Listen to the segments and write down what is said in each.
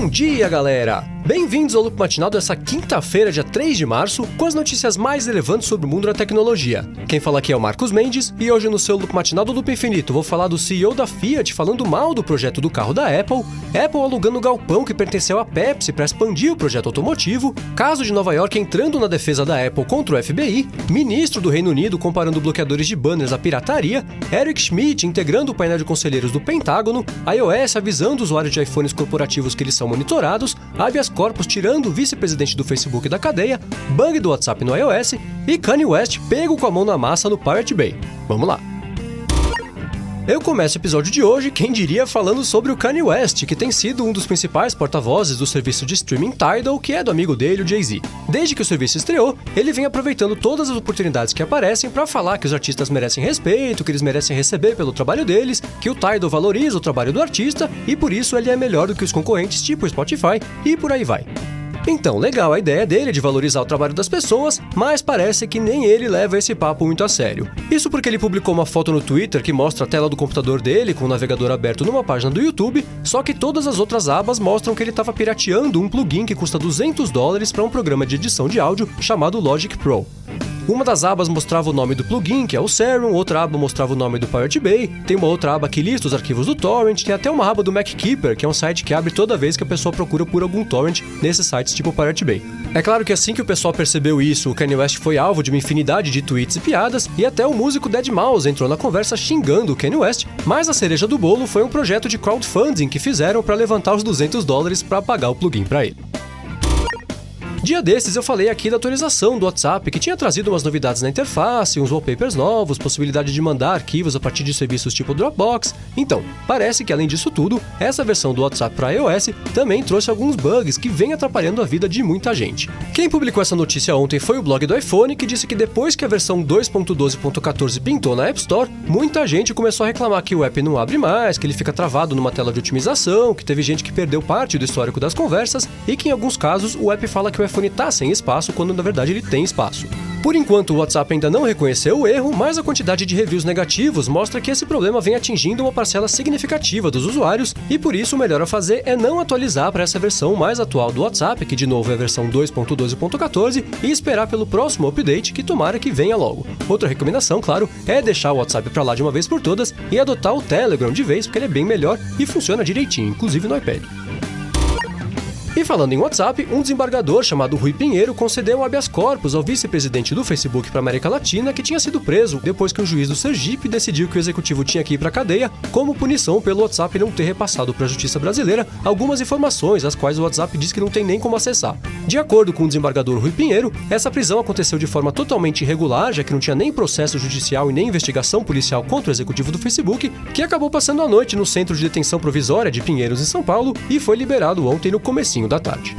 Bom dia, galera! Bem-vindos ao Loop Matinal dessa quinta-feira, dia 3 de março, com as notícias mais relevantes sobre o mundo da tecnologia. Quem fala aqui é o Marcos Mendes, e hoje no seu Loop Matinal do Loop Infinito vou falar do CEO da Fiat falando mal do projeto do carro da Apple alugando o galpão que pertenceu à Pepsi para expandir o projeto automotivo, caso de Nova York entrando na defesa da Apple contra o FBI, ministro do Reino Unido comparando bloqueadores de banners à pirataria, Eric Schmidt integrando o painel de conselheiros do Pentágono, iOS avisando usuários de iPhones corporativos que eles são monitorados, habeas corpus tirando o vice-presidente do Facebook da cadeia, bug do WhatsApp no iOS e Kanye West pego com a mão na massa no Pirate Bay. Vamos lá! Eu começo o episódio de hoje, quem diria, falando sobre o Kanye West, que tem sido um dos principais porta-vozes do serviço de streaming Tidal, que é do amigo dele, o Jay-Z. Desde que o serviço estreou, ele vem aproveitando todas as oportunidades que aparecem para falar que os artistas merecem respeito, que eles merecem receber pelo trabalho deles, que o Tidal valoriza o trabalho do artista e por isso ele é melhor do que os concorrentes tipo o Spotify e por aí vai. Então, legal a ideia dele de valorizar o trabalho das pessoas, mas parece que nem ele leva esse papo muito a sério. Isso porque ele publicou uma foto no Twitter que mostra a tela do computador dele com o navegador aberto numa página do YouTube, só que todas as outras abas mostram que ele estava pirateando um plugin que custa $200 para um programa de edição de áudio chamado Logic Pro. Uma das abas mostrava o nome do plugin, que é o Serum, outra aba mostrava o nome do Pirate Bay, tem uma outra aba que lista os arquivos do torrent, tem até uma aba do MacKeeper, que é um site que abre toda vez que a pessoa procura por algum torrent nesses sites tipo Pirate Bay. É claro que assim que o pessoal percebeu isso, o Kanye West foi alvo de uma infinidade de tweets e piadas, e até o músico Deadmau5 entrou na conversa xingando o Kanye West, mas a cereja do bolo foi um projeto de crowdfunding que fizeram para levantar os $200 para pagar o plugin para ele. Dia desses eu falei aqui da atualização do WhatsApp, que tinha trazido umas novidades na interface, uns wallpapers novos, possibilidade de mandar arquivos a partir de serviços tipo Dropbox. Então, parece que além disso tudo, essa versão do WhatsApp para iOS também trouxe alguns bugs que vêm atrapalhando a vida de muita gente. Quem publicou essa notícia ontem foi o blog do iPhone, que disse que depois que a versão 2.12.14 pintou na App Store, muita gente começou a reclamar que o app não abre mais, que ele fica travado numa tela de otimização, que teve gente que perdeu parte do histórico das conversas e que em alguns casos o app fala que o iPhone está sem espaço quando na verdade ele tem espaço. Por enquanto o WhatsApp ainda não reconheceu o erro, mas a quantidade de reviews negativos mostra que esse problema vem atingindo uma parcela significativa dos usuários e por isso o melhor a fazer é não atualizar para essa versão mais atual do WhatsApp, que de novo é a versão 2.12.14, e esperar pelo próximo update que tomara que venha logo. Outra recomendação, claro, é deixar o WhatsApp para lá de uma vez por todas e adotar o Telegram de vez, porque ele é bem melhor e funciona direitinho, inclusive no iPad. E falando em WhatsApp, um desembargador chamado Rui Pinheiro concedeu um habeas corpus ao vice-presidente do Facebook para a América Latina, que tinha sido preso depois que um juiz do Sergipe decidiu que o executivo tinha que ir para a cadeia como punição pelo WhatsApp não ter repassado para a justiça brasileira algumas informações, as quais o WhatsApp diz que não tem nem como acessar. De acordo com o desembargador Rui Pinheiro, essa prisão aconteceu de forma totalmente irregular, já que não tinha nem processo judicial e nem investigação policial contra o executivo do Facebook, que acabou passando a noite no centro de detenção provisória de Pinheiros, em São Paulo, e foi liberado ontem no comecinho da tarde.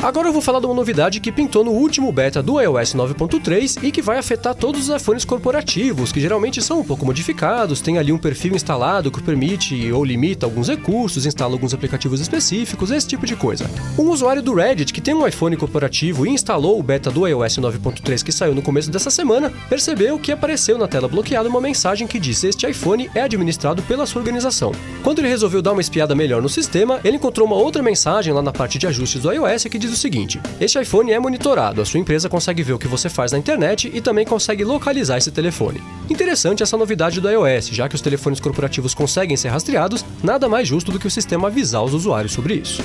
Agora eu vou falar de uma novidade que pintou no último beta do iOS 9.3 e que vai afetar todos os iPhones corporativos, que geralmente são um pouco modificados, tem ali um perfil instalado que permite ou limita alguns recursos, instala alguns aplicativos específicos, esse tipo de coisa. Um usuário do Reddit que tem um iPhone corporativo e instalou o beta do iOS 9.3 que saiu no começo dessa semana, percebeu que apareceu na tela bloqueada uma mensagem que diz: "Este iPhone é administrado pela sua organização". Quando ele resolveu dar uma espiada melhor no sistema, ele encontrou uma outra mensagem lá na parte de ajustes do iOS que diz o seguinte: "Este iPhone é monitorado, a sua empresa consegue ver o que você faz na internet e também consegue localizar esse telefone". Interessante essa novidade do iOS, já que os telefones corporativos conseguem ser rastreados, nada mais justo do que o sistema avisar os usuários sobre isso.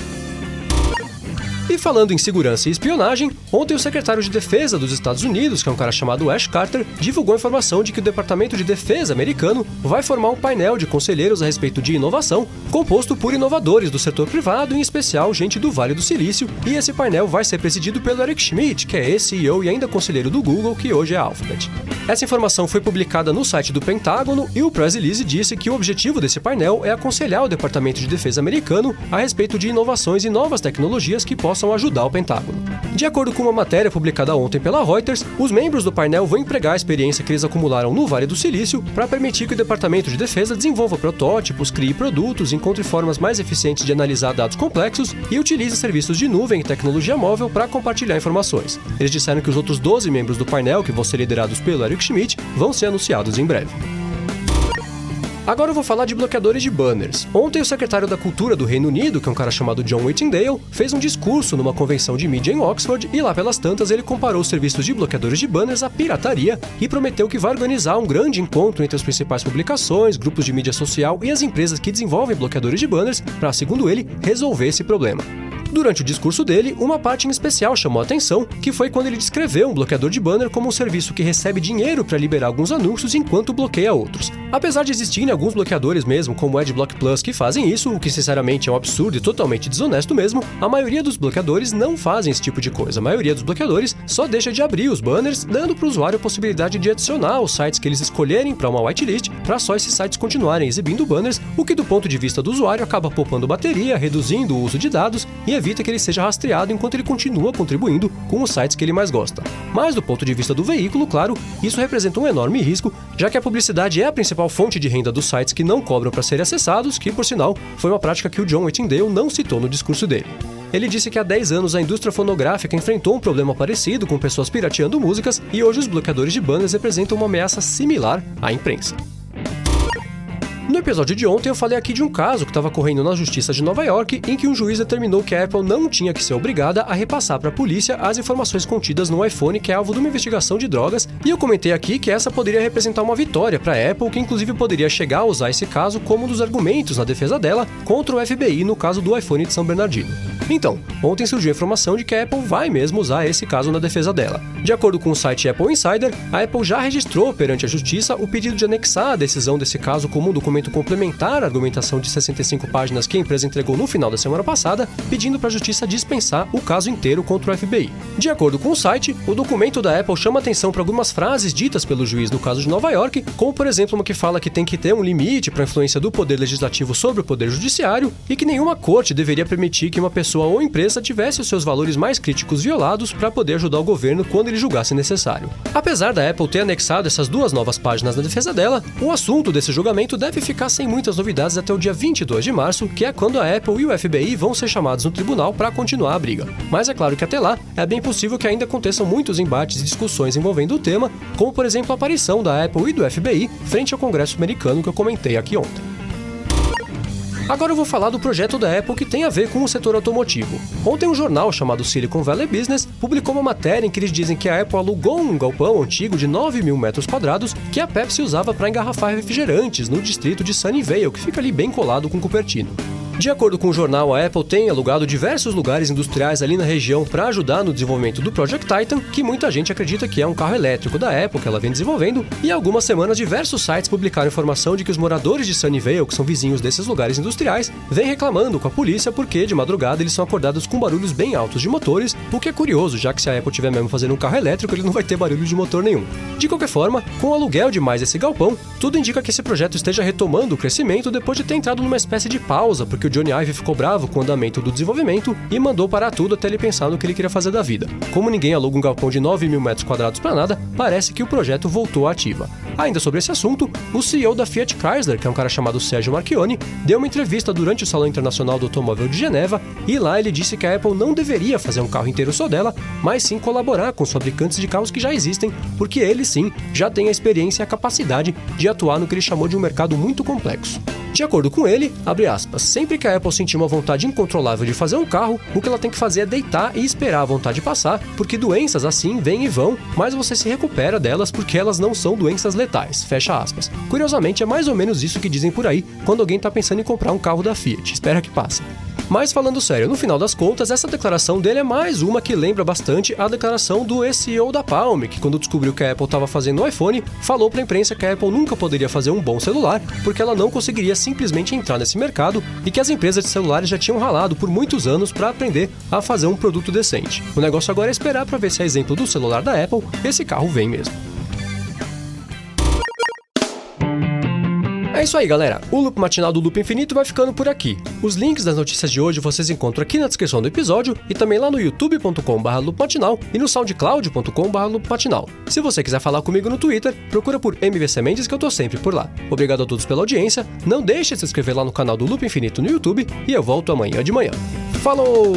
E falando em segurança e espionagem, ontem o secretário de Defesa dos Estados Unidos, que é um cara chamado Ash Carter, divulgou a informação de que o Departamento de Defesa americano vai formar um painel de conselheiros a respeito de inovação, composto por inovadores do setor privado, em especial gente do Vale do Silício, e esse painel vai ser presidido pelo Eric Schmidt, que é ex-CEO e ainda conselheiro do Google, que hoje é a Alphabet. Essa informação foi publicada no site do Pentágono e o press release disse que o objetivo desse painel é aconselhar o Departamento de Defesa americano a respeito de inovações e novas tecnologias que possam ajudar o Pentágono. De acordo com uma matéria publicada ontem pela Reuters, os membros do painel vão empregar a experiência que eles acumularam no Vale do Silício para permitir que o Departamento de Defesa desenvolva protótipos, crie produtos, encontre formas mais eficientes de analisar dados complexos e utilize serviços de nuvem e tecnologia móvel para compartilhar informações. Eles disseram que os outros 12 membros do painel, que vão ser liderados pelo Eric Schmidt, vão ser anunciados em breve. Agora eu vou falar de bloqueadores de banners. Ontem o secretário da Cultura do Reino Unido, que é um cara chamado John Whittingdale, fez um discurso numa convenção de mídia em Oxford e lá pelas tantas ele comparou os serviços de bloqueadores de banners à pirataria e prometeu que vai organizar um grande encontro entre as principais publicações, grupos de mídia social e as empresas que desenvolvem bloqueadores de banners para, segundo ele, resolver esse problema. Durante o discurso dele, uma parte em especial chamou a atenção, que foi quando ele descreveu um bloqueador de banner como um serviço que recebe dinheiro para liberar alguns anúncios enquanto bloqueia outros. Apesar de existirem alguns bloqueadores mesmo, como o Adblock Plus, que fazem isso, o que sinceramente é um absurdo e totalmente desonesto mesmo, a maioria dos bloqueadores não fazem esse tipo de coisa. A maioria dos bloqueadores só deixa de abrir os banners, dando para o usuário a possibilidade de adicionar os sites que eles escolherem para uma whitelist, para só esses sites continuarem exibindo banners, o que do ponto de vista do usuário acaba poupando bateria, reduzindo o uso de dados e evita que ele seja rastreado enquanto ele continua contribuindo com os sites que ele mais gosta. Mas do ponto de vista do veículo, claro, isso representa um enorme risco, já que a publicidade é a principal fonte de renda dos sites que não cobram para serem acessados, que, por sinal, foi uma prática que o John Whittingdale não citou no discurso dele. Ele disse que há 10 anos a indústria fonográfica enfrentou um problema parecido com pessoas pirateando músicas e hoje os bloqueadores de banners representam uma ameaça similar à imprensa. No episódio de ontem eu falei aqui de um caso que estava correndo na Justiça de Nova York em que um juiz determinou que a Apple não tinha que ser obrigada a repassar para a polícia as informações contidas no iPhone que é alvo de uma investigação de drogas, e eu comentei aqui que essa poderia representar uma vitória para a Apple, que inclusive poderia chegar a usar esse caso como um dos argumentos na defesa dela contra o FBI no caso do iPhone de São Bernardino. Então, ontem surgiu a informação de que a Apple vai mesmo usar esse caso na defesa dela. De acordo com o site Apple Insider, a Apple já registrou perante a Justiça o pedido de anexar a decisão desse caso como um documento complementar à argumentação de 65 páginas que a empresa entregou no final da semana passada, pedindo para a Justiça dispensar o caso inteiro contra o FBI. De acordo com o site, o documento da Apple chama atenção para algumas frases ditas pelo juiz no caso de Nova York, como por exemplo uma que fala que tem que ter um limite para a influência do poder legislativo sobre o poder judiciário e que nenhuma corte deveria permitir que uma pessoa ou empresa tivesse os seus valores mais críticos violados para poder ajudar o governo quando ele julgasse necessário. Apesar da Apple ter anexado essas duas novas páginas na defesa dela, o assunto desse julgamento deve ficar sem muitas novidades até o dia 22 de março, que é quando a Apple e o FBI vão ser chamados no tribunal para continuar a briga. Mas é claro que até lá, é bem possível que ainda aconteçam muitos embates e discussões envolvendo o tema, como por exemplo a aparição da Apple e do FBI frente ao Congresso americano que eu comentei aqui ontem. Agora eu vou falar do projeto da Apple que tem a ver com o setor automotivo. Ontem um jornal chamado Silicon Valley Business publicou uma matéria em que eles dizem que a Apple alugou um galpão antigo de 9.000 metros quadrados que a Pepsi usava para engarrafar refrigerantes no distrito de Sunnyvale, que fica ali bem colado com Cupertino. De acordo com o jornal, a Apple tem alugado diversos lugares industriais ali na região para ajudar no desenvolvimento do Project Titan, que muita gente acredita que é um carro elétrico da Apple que ela vem desenvolvendo, e há algumas semanas diversos sites publicaram informação de que os moradores de Sunnyvale, que são vizinhos desses lugares industriais, vêm reclamando com a polícia porque de madrugada eles são acordados com barulhos bem altos de motores, o que é curioso, já que se a Apple tiver mesmo fazendo um carro elétrico, ele não vai ter barulho de motor nenhum. De qualquer forma, com o aluguel de mais esse galpão, tudo indica que esse projeto esteja retomando o crescimento depois de ter entrado numa espécie de pausa, porque o Johnny Ive ficou bravo com o andamento do desenvolvimento e mandou parar tudo até ele pensar no que ele queria fazer da vida. Como ninguém aluga um galpão de 9.000 metros quadrados para nada, parece que o projeto voltou à ativa. Ainda sobre esse assunto, o CEO da Fiat Chrysler, que é um cara chamado Sergio Marchionne, deu uma entrevista durante o Salão Internacional do Automóvel de Geneva e lá ele disse que a Apple não deveria fazer um carro inteiro só dela, mas sim colaborar com os fabricantes de carros que já existem, porque eles sim já têm a experiência e a capacidade de atuar no que ele chamou de um mercado muito complexo. De acordo com ele, abre aspas, sempre que a Apple sentir uma vontade incontrolável de fazer um carro, o que ela tem que fazer é deitar e esperar a vontade passar, porque doenças assim vêm e vão, mas você se recupera delas porque elas não são doenças letais, fecha aspas. Curiosamente, é mais ou menos isso que dizem por aí quando alguém está pensando em comprar um carro da Fiat, espera que passe. Mas falando sério, no final das contas, essa declaração dele é mais uma que lembra bastante a declaração do ex-CEO da Palm, que quando descobriu que a Apple estava fazendo o iPhone, falou para a imprensa que a Apple nunca poderia fazer um bom celular, porque ela não conseguiria simplesmente entrar nesse mercado e que as empresas de celulares já tinham ralado por muitos anos para aprender a fazer um produto decente. O negócio agora é esperar para ver se a exemplo do celular da Apple, esse carro vem mesmo. É isso aí, galera. O Loop Matinal do Loop Infinito vai ficando por aqui. Os links das notícias de hoje vocês encontram aqui na descrição do episódio e também lá no youtube.com/loopmatinal e no soundcloud.com/loopmatinal. Se você quiser falar comigo no Twitter, procura por MVC Mendes que eu tô sempre por lá. Obrigado a todos pela audiência, não deixe de se inscrever lá no canal do Loop Infinito no YouTube e eu volto amanhã de manhã. Falou!